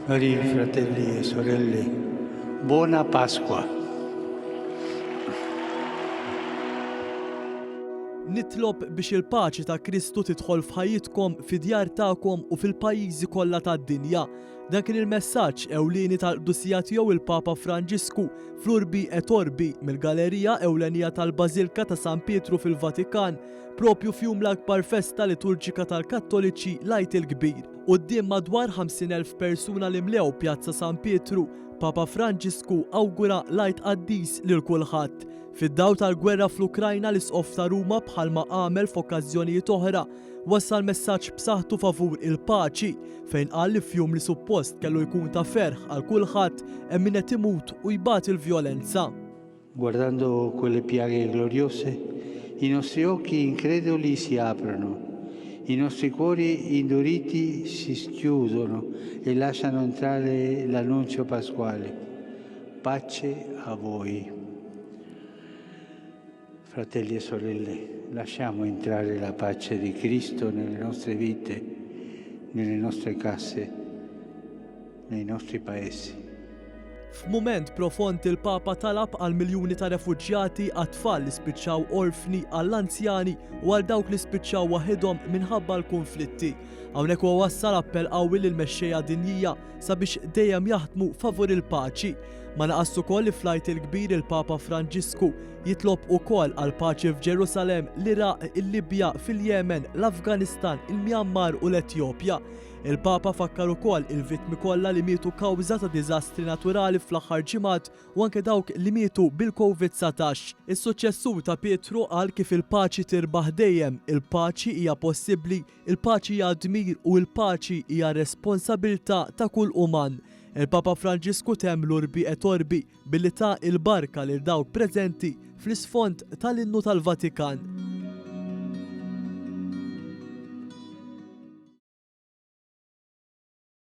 Cari fratelli e sorelle, buona Pasqua. Nitlob biex il-paċi ta' Kristu tidħol f'ħajjitkom, fid-djar tagħkom u fil-pajjiżi kollha tad-dinja. Dan kien il-messaġġ ewlieni tal-qdusija tiegħu il-Papa Franġisku fl-Urbi et Orbi mill-Galerija Ewlenija tal-Bażilika ta' San Pietru fil-Vatikan, propju fjum l-akbar festa liturġika tal-Kattoliċi l-Għid il-Kbir. Quddiem madwar 50,000 persuna li mlew Pjazza San Pietru, Papa Franġisku awgura l-Għid qaddis lil kulħadd. Fid-dawl tal-gwerra fl-Ukrajna l-Isqof ta' Ruma bħalma għamel f'okkażjonijiet oħra wassal messaġġ b'saħħtu favur il-paċi fejn qal li fjum li suppost kellu jkun ta' ferħ għal kulħadd hemm min qed imut u jbagħt il-vjolenza. Guardando quelle piaghe gloriose, i nostri occhi increduli si aprono, i nostri cuori induriti si schiudono e lasciano entrare l'annuncio pasquale. Pace a voi. Fratelli e sorelle, lasciamo entrare la pace di Cristo nelle nostre vite, nelle nostre case, nei nostri paesi. F'mument profond il-Papa talab għal miljuni ta' refuġjati għat-tfal li spiċċaw orfni għall-anzjani u għal dawk li spiċċaw waħedhom minħabba l-konflitti. Hawnhekk huwa wassal appell qawwi lill-mexxejja dinjija sabiex dejjem jaħdmu favur il-paċi. Ma naqas ukoll li fl-Għid il-Kbir il-Papa Franġisku jitlob ukoll għal paċi f'Ġerusalemm, l-Iraq, il-Libja, fil-Yemen, l-Afganistan, il-Myanmar u l-Etjopja. Il-Papa fakkar ukoll il-vittmi kollha li mietu kawża ta' diżastri naturali fl-aħħar ġimgħat u anke dawk li mietu bil-COVID-19. Is-suċċessur ta' Pietru qal kif il-paċi tirbaħ dejjem, il-paċi hija possibbli, il-paċi hija dmir u l-paċi hija responsabilità ta' kull uman. Il-Papa Franġisku temm l-Urbi et Orbi billi ta' il-barka lil dawk preżenti fl-isfond tal-innu tal-Vatikan.